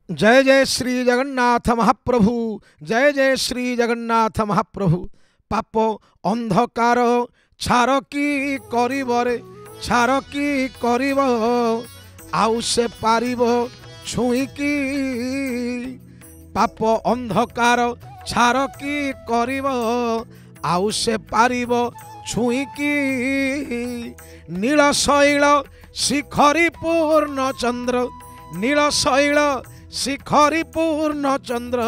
जय जय श्री जगन्नाथ महाप्रभु। जय जय श्री जगन्नाथ महाप्रभु। पाप अंधकार छार की करिबरे छार की करिब आउ से पारिब छुईकी। पाप अंधकार छार की करिब आउ से पारिब छुईकी। नील शैल शिखरी पूर्ण चंद्र नील शैल शिखरी पूर्ण चंद्र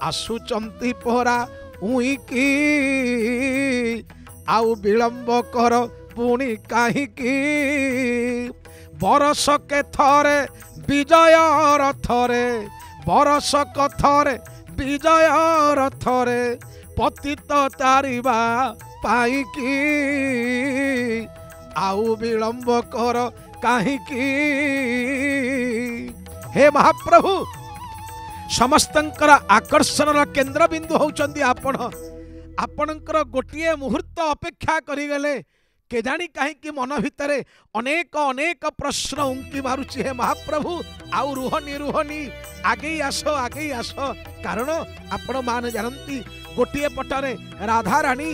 आसुचंती पहरा उईकी। आउ विलंब कर पुणी काहीकी। बरस के थरे विजय रथरे बरस कथरे विजय रथरे पतित तारिबा पाईकी। आउ विलंब कर काहीकी। हे महाप्रभु समस्तंकर आकर्षण केन्द्र बिंदु होउचंदी आपण। आपणकर गोटिए मुहूर्त अपेक्षा करिगले केजाणी कहीं मन भितर अनेक अनेक प्रश्न उंकी मारुची। हे महाप्रभु आउ रुहनी रुहनी आगे आस कारण आपण मान जानती गोटिए पटरे राधा रानी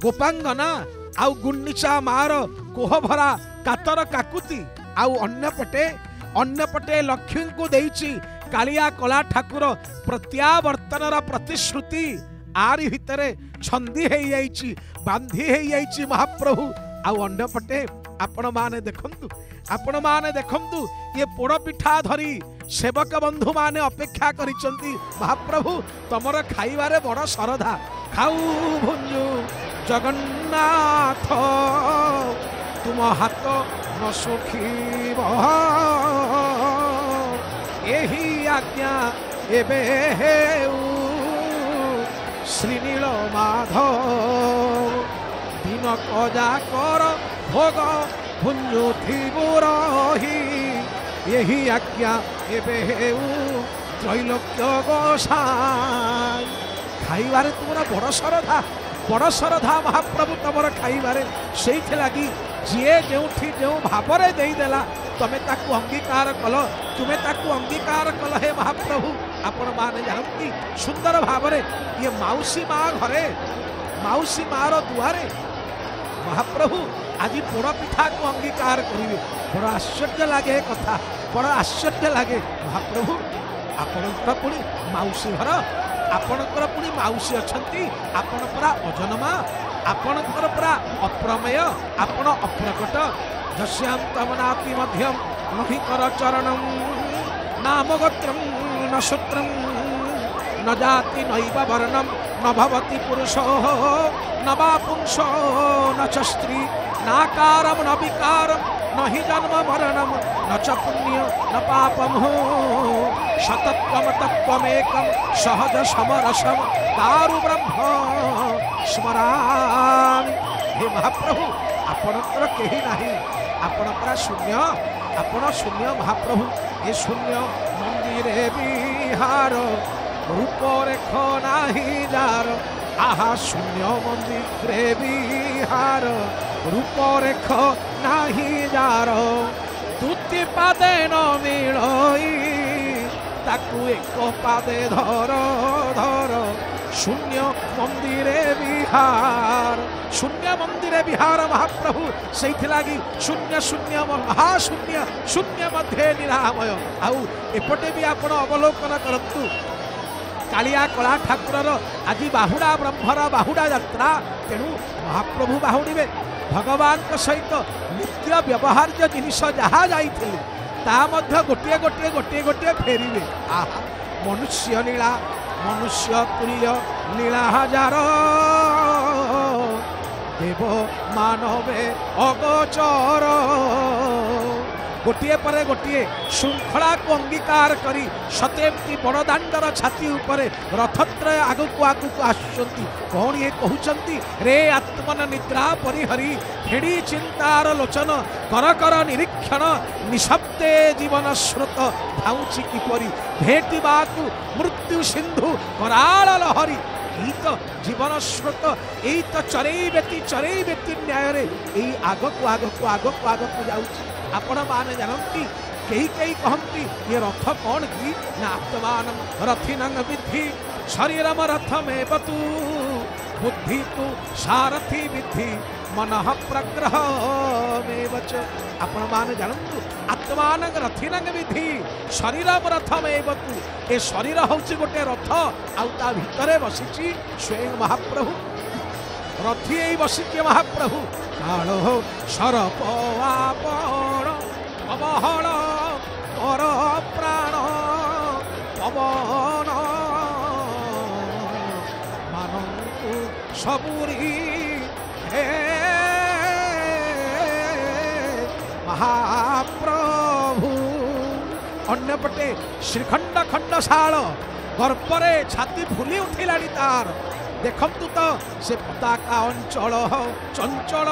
गोपांगना आउ गुंडीचा मार कोहभरा कातर काकुती आउ अन्य पटे लक्ष्मी को देइची कालिया कला ठाकुर प्रत्यावर्तनर प्रतिश्रुति आरी भितरे छंदी हेई जाइची बांधी हेई जाइची महाप्रभु। आउ अन्य पटे आपण माने देखंतु ये पोड़ पिठा धरी सेवक बंधु माने अपेक्षा करिसंती। महाप्रभु तमर खाइबारे बड़ श्रद्धा खाऊ भुंजु जगन्नाथ तुम हाथ न सुखीब एही आज्ञा एबे हेउ श्रीनील माधव दिन कजा कर भोग भुंजुथिबु रही एही आज्ञा एबे हेउ त्रैलोक्य गोसाई। खाइबारे तुमरा बड़ श्रद्धा महाप्रभु तमर खाइबारे सेइथ लागी जे जोठी जो भावरे देदेला तमे ताकू अंगीकार कल हे महाप्रभु। आपण माने जानती सुंदर भावरे ये माउसी माँ घरे माउसी माँ दुआरे महाप्रभु आज पोड़ पिठा को अंगीकार करिवे। बड़ आश्चर्य लगे कथा बड़ आश्चर्य लगे महाप्रभु। आपणकर पुणी माउसी घर आपणकर पुणी माउसी अछंती आपण परा अजन्मा आपणकर परा अप्रमेय आपण अप्रकट जस्यां तमनाति मध्यम नहि कर चरणं नाम गोत्रं न सूत्रं न जाति नैव वर्णं न भवति पुरुषो न वा पुंसो न च स्त्री नाकारं न विकारं न हि जन्म मरणं न च पुण्य न पापं शतत्वं तत्त्वमेकं सहज समरसं दारु ब्रह्म स्मरामि। हे महाप्रभु आपणकर केही नाही आपण परा शून्य आपण शून्य महाप्रभु। ये शून्य मंदिरे विहार रूप रेख नाही जार आहा शून्य मंदिरे विहार रूप रेख नाही जार दुति पादे न मिलई ताकू एक पादे धर धर शून्य मंदिरे विहार महाप्रभु से लगी शून्य शून्य महाशून्य शून्य मध्य निरामय। आउ एपटे भी आपण अवलोकन करतु कालिया कला ठाकुर आज बाहुड़ा ब्रह्मर बाहुड़ा यात्रा तेणु महाप्रभु बाहुड़े भगवान सहित नित्य व्यवहार्य जिनिस जहाँ जाइथिले ता मध्य गोटे गोटे गोटे गोटे फेरिवे। आहा मनुष्य लीला मनुष्य तुल्य लीला हजार देव मानवे अगोचर गोटे पर गोटे श्रृंखला को अंगीकार करी सतेमती बड़दाण्डर छाती उपरे रथत्रय आगक आगक आसुचंती। कौन ये कहउचंती रे आत्मन निद्रा परिहरी फेड़ी चिंतार लोचन कर कर निरीक्षण निशब्दे जीवन स्रोत धाउची किपरि भेटिबाकु मृत्यु सिंधु कराल लहरी। यही तो जीवन स्रोत यही तो चरई व्यक्ति न्याय रे यही आगक आगक आगक आगक जाउची। आपण माने जानती कई कई कहती ये रथ कौन की ना आत्मान रथिनंग विद्धि शरीरम रथमेव तु बुद्धि तु सारथी विद्धि मन प्रग्रह च आपण मान जानतु आत्मान रथिनंग विधि शरीर रथमेव तु ए शरीर हूँ गोटे रथ आउ भितर बसी स्वयं महाप्रभु रथी बसी महाप्रभु काल सरप आपण अबहल कर प्राण पवन मानंतु सबुरी हे महाप्रभु अन्यपटे श्रीखंड खंडशाल गर्भरे छाती फुली उठिला तार देखंतु तो से पताका अंचल चंचल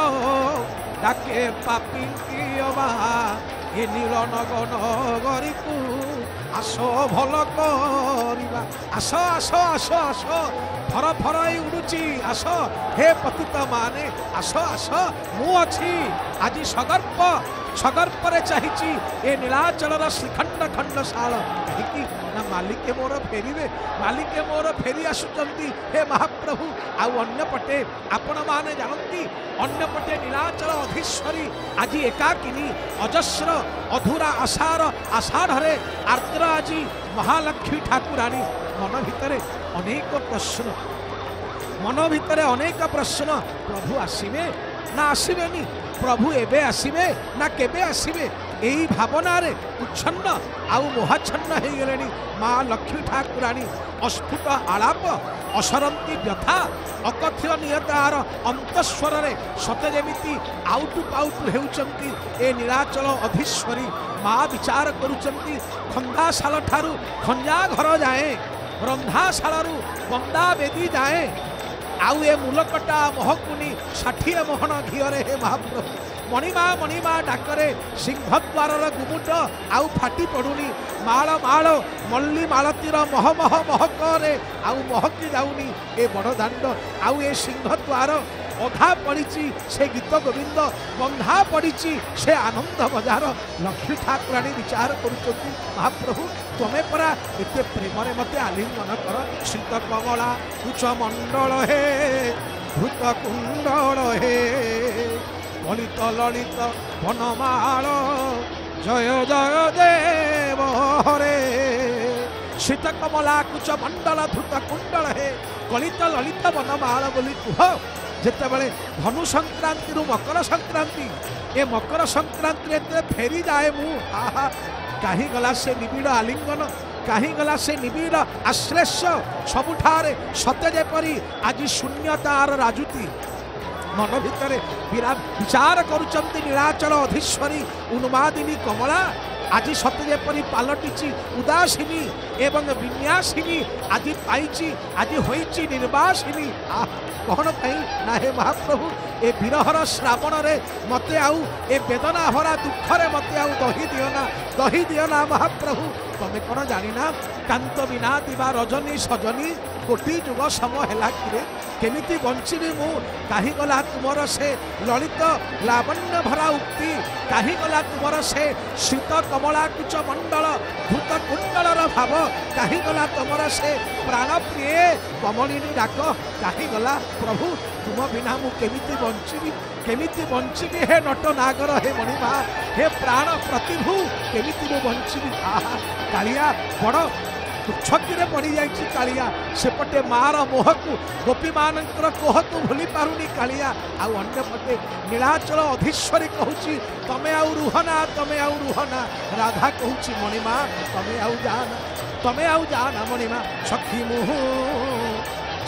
डाके पापी अबा ये नील नगरी को आस भल करिबा आस आस आस आस फर फर उड़ुची आस हे पतित माने आस आस मु अच्छी आज सगर्प सगर्परे चाहिए ए नीलाचल श्रीखंड खंडशाल कहीं ना मालिके मोर फेरिवे मालिके मोर फेरी आसुचंती हे महाप्रभु आउ अन्यपटे आपण माने जानती अन्यपटे नीलाचल अधीश्वरी आज एकाकिनी अजस्र अधूरा आषाढ़ आषाढ़े आर्द्र आज महालक्ष्मी ठाकुराणी मन भितर अनेक प्रश्न मन भितर अनेक प्रश्न प्रभु आसवे ना आसबेनी प्रभु एबे आसवे ना केबे आसवे यही भावना रे उच्छन्न आउ मोहाच्छन्न हो गले माँ लक्ष्मी ठाकुराणी अस्फुट आलाप असरंती व्यथा अकथनीय तार अंतस्वर सते जमी आउटु पाउटु होउचंती ए नीलाचल अधीश्वरी माँ विचार करुचंती खंदाशाल ठारू खंजा घर जाए रंधाशाल बंदा बेदी जाए आउ ए मूलकटा महकुनी 60 मोहन घीरे हे महाप्रभु मणिमा डाकरे सिंहद्वार गुमुट आउ फाटी पड़ुनी माल माल मल्ली मालतीर मह मह महकरे आउ महकी जाऊनी ए बड़ दांड आउ ए सिंहद्वार अधा पड़ी से गीत गोविंद बंधा पड़ी से आनंद बजार लक्ष्मी ठाकुराणी विचार करुँच महाप्रभु तमें परा एत प्रेम मत आलिंगन कर शीत कमला उच्च मंडल हे धृत कुंडल हे ललित ललित वनमाल जय जय देव हरे शीत कमला कुच मंडल धृत कुंडल हे ललित ललित वनमाल बोली कुह जितेबाला धनु संक्रांति मकर संक्रांति ए मकर संक्रांति फेरी जाए मु आहा कहीं गला से निबिड़ आलिंगन कहीं गला से निबिड़ आश्लेष सबुठारे सते जेपरी आज शून्यतार राजुती मन भितर विचार करुचंती नीलाचल अधीश्वरी उन्मादिनी कमला आज सते जेपरी पालटिची उदासीनी एवं विन्यासिनी आज पाई आज होईची निर्वासिनी कौन पाई ना हे महाप्रभु ए विरहर श्रावण रे मते आउ ए वेदना भरा दुख रे मते आउ दही दियोना महाप्रभु तमें कौन जाना कांत बिना दिवा रजनी सजनी कोटि जुग सम है कि केमिति बंचिबी मु कहीं गला तुमर से ललित लावण्य भरा उक्ति कहीं गला तुमर से शीत कमला कुच मंडल धूत कुंडल भाव कहीं गला तुमर से प्राण प्रिय कमलिनी डाक कहीं गला प्रभु तुम बिना मु केमिति बंचिबी हे नट नागर हे मणिमा हे प्राण प्रतिभु केमिति मु बंचिबी आहा कालिया बड़ छकी पड़ जाइए कालिया सेपटे मार मोह को गोपी मान कोह तू भूली पारुनी कालिया आउ अंपटे नीलाचल अधीश्वरी कहूँ तमें आउ रुहना राधा कहूँ मणिमा तमें आउ जाना मणिमा सखी मुह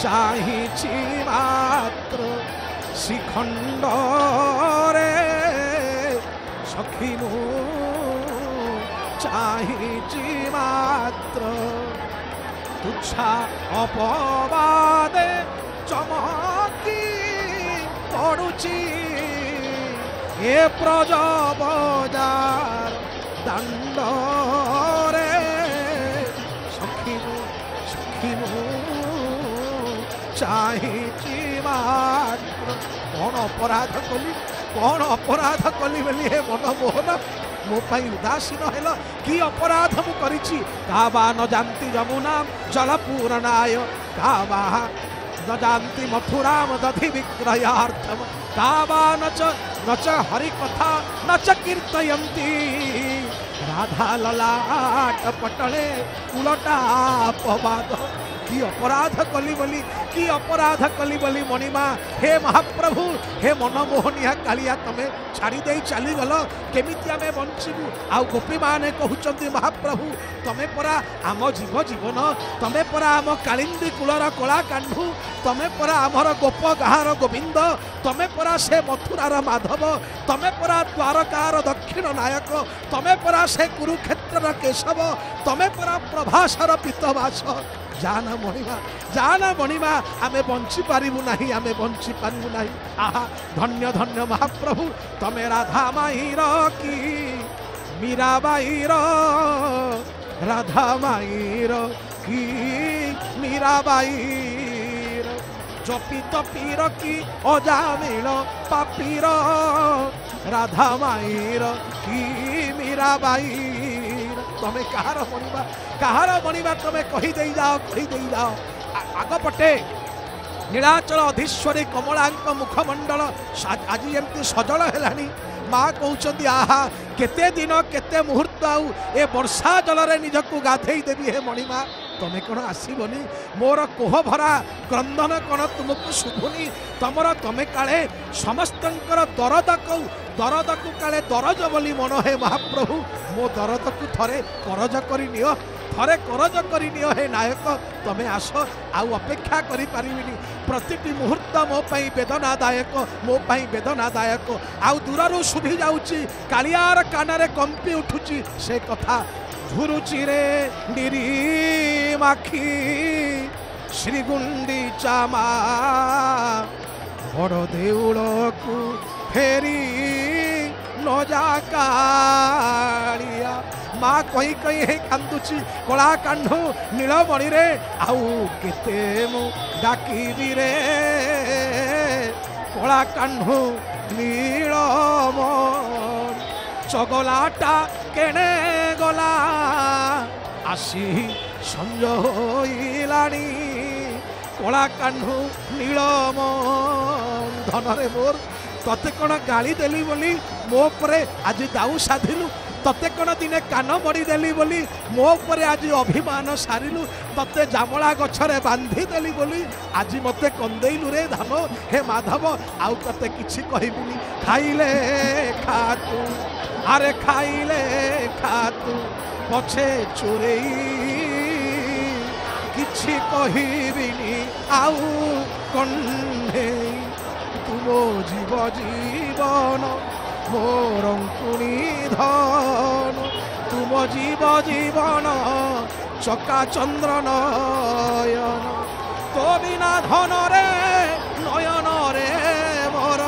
चाहिए मात्र श्रीखंड रे सखी मुह चाहिए मात्र तुच्छा अपवादे चमकी पड़ुची ए प्रज बजार दांड रे सखी चाहिए मात्र कौन अपराध कली कौन अपराध कली बोली हे मनमोहन मो पाई उदासीन हेल कि अपराध मु करिछि काबा न जानती जमुना जल पूरणाय काबा न जानती मथुराम दधि विक्रयार्थम काबा न च हरि कथा न च कीर्तयन्ति राधा ललाट पटले उलटा पवाद कि अपराध कली बोली कि अपराध कली बोली मणिमा हे महाप्रभु हे मनमोहनिया कालिया तमे छाड़ी दे चली गल केमिति आमे बंचिबु आ गोपी माने कहउचंती महाप्रभु तमे परा आम जीव जीवन तमे परा आम कालिंदी कुलर कला कांढु तमे परा आमर गोप गाहार गोविंद तमे परा से मथुरार माधव तमे परा द्वारकार दक्षिण नायक तमे परा से कुरुक्षेत्र केशव तमे परा प्रभासर पीतवास जाना मणिमा आमे बंची पारिबु नाही आमे बंची पारिबु नाही आहा धन्य धन्य महाप्रभु तमे राधा माईर की मीराबाईर राधा माईर की मीराबाईर जपी तपीर की अजामिल पापीर राधा माईर की मीराबाईर तमे कहार मणिमा तमे कही दे जाओ आगपटे नीलाचल अधीश्वरी कमलांक मुखमंडल आज एमती सजल है माँ कहते आहा केते दिन केते मुहूर्त आउ ए वर्षा जल रे निजकु गाधेई देवी हे मणिमा तमे कौन आसबनी मोर कोह भरा क्रंदन कौन तुमको शुभुनी तमर तमे काले समस्तंकर दरद को काले दरज बोली मन हे महाप्रभु मो दरद को थरे करज करी नियो थरे करज करी नियो हे नायक तमे आस आउ अपेक्षा करी पारिबिनी प्रतिटी मुहूर्त मो पई वेदनादायक मो पई वेदनादायक आउ दूररू शुभी जाउची कालियार कानारे कंपी उठुची से कथा झुरुची रे निरी माखी श्रीगुंडीचा मा बड़ देउल को फेरी न जा कालिया माँ कही कही हे कांदुची कला कांढु नीलमणि रे आउ केते मु डाकिबी रे कला कांढु नीलमणि चगलाटा केने गला आसी संज होइलानी कला कांढु नीलमणि धनरे मोर तते कौन गाली देली बोली मो परे आज दाऊ साधिलु तते कौन दिने कान मड़ी देली बोली मो परे आज अभिमान सारिलु तते जामला गछरे बांधी देली बोली आज मते कंदेइलु रे धान हे माधव आउ तते किछि कहिबुनी खाइले खातु अरे खाइले खातु पछे चोरेई किछि कहिबिनी आउ कन्हेई तुमो जीव जीवन मोरंकुणी धन तुम जीव जीवन चका चंद्र नयन तो बिना धन रे नयन रे मोर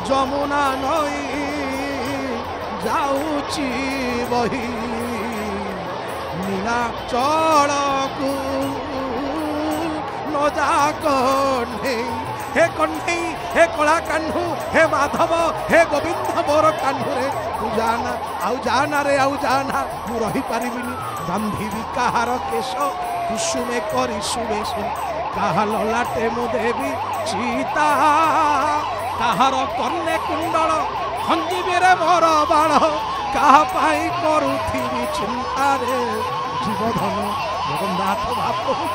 जमुना नई जाऊची बही नीलाचल को न जा कन्हई हे कन्हई हे कला कांढु हे माधव हे गोविंद मोर कांढु रे तू जाना आउ जाना रे आउ जाना मु रही पारिबिनी बांधिबी काहार केश कुसुमे करी सुबेश काहा ललाटे मु देवी सीता काहार कन्ने कुंडल खंजीबी रे मोर बाण काहा पाई करुथिबी चिंता रे जीवधन जगन्नाथ महाप्रभु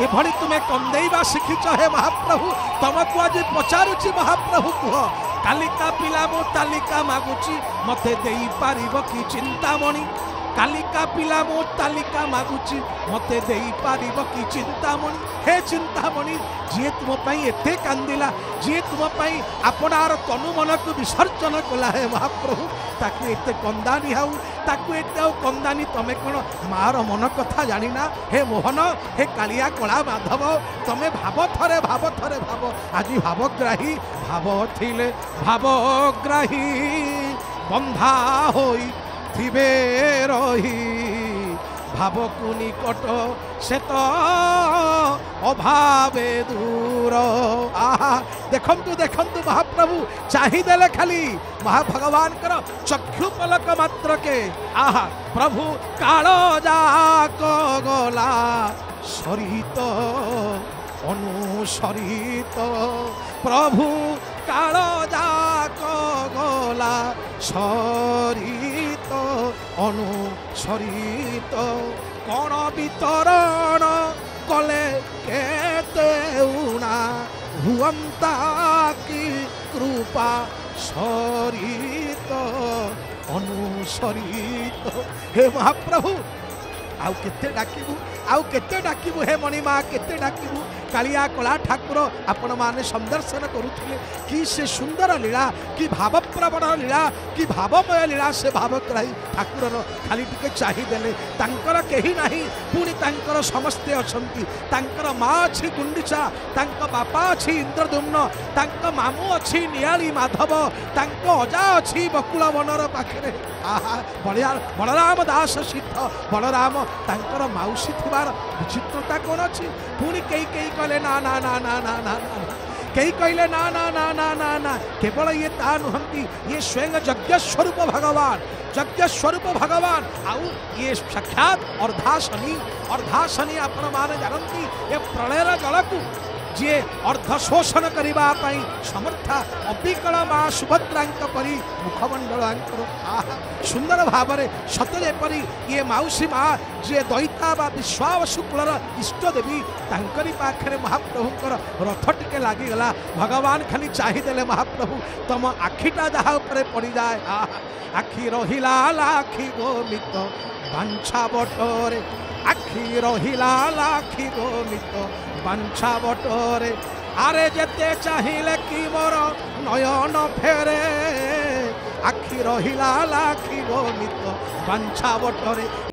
एभली तुम्हें कंदेवा शिखिच हे महाप्रभु तुमको आज पचारुची महाप्रभु कह कालिका पिला मो तालिका मागुची मते देई पारिब कि चिंतामणि कालिका पिला मो तालिका मागुची मते देई पारिब कि चिंतामणि हे चिंतामणि जी तुम पाई एते कांदिला जी तुम पाई आपनार तनु मन को विसर्जन कला हे महाप्रभु ताकू एते कंदानी हाउ ताकू एते कंदानी तमे कोन मार मन कथा जानिना हे मोहन हे कालिया कला माधव तमे भाव थरे भाव आज भावग्राही भाव थिले भावग्राही बंधा होई थिबे रही भावकु निकट से तो अभावे दूर आहा देखंतु देखंतु महाप्रभु महाप्रभु चाहिदेले खाली महाभगवान कर चक्षु पलक मात्र के आहा प्रभु कालो जाक गला सरित अनुसरित प्रभु कालो जाक गला सरित अनुसरित कौन वितरण कले केते उना हुअंता की कृपा सरित अनुसरित हे महाप्रभु आउ केते डाकिबु आउ केते डाकिबु हे मणिमा केते डाकिबु कालिया कला ठाकुर आपण माने संदर्शन करुथिले कि से सुंदर लीला कि भावप्रवण लीला कि भावमय लीला से भावग्राही ठाकुर खाली टिके चाहि देले तांकर केही नाही पुनी तांकर समस्ते अछंती तांकर माँ अछि गुंडीचा तांक बापा अछि इंद्रदुम्न तांक मामू अछि नियाली माधव तांक अजा अछि बकुल वनर पाखरे आहा बलराम दास सिद्ध बलराम तांकर माउसी थिबार विचित्रता कोन अछि पुनी केही केही कहले ना ना ना ना ना ना कई कहले ना ना ना ना ना ना केवल ये ता नुहंती ये स्वयं यज्ञ स्वरूप भगवान यज्ञ स्वरूप भगवान आउ ये साक्षात अर्धाशनी आपण माने जानती ये प्रलयर जल को जी अर्ध शोषण करने समर्था अविकल माँ सुभद्रा परी मुखमंडल सुंदर भाव सतजेपरी ये मौसी माँ जी दैता बा विश्वावसुकुलर इष्ट देवी तांकरी पाखरे महाप्रभुंकर रथ टिके लागिगला भगवान खाली चाहिदेले महाप्रभु तम आखिटा जहा उपरे पड़ी जाए आखि रहिला लाखि गोमित बांछा बटरे आखि रहिला लाखि गोमित बांछा बटरे आरे जेते चाहिले कि मोर नयन फेरे आखि रहिला लाखि गोमित बांछा बटरे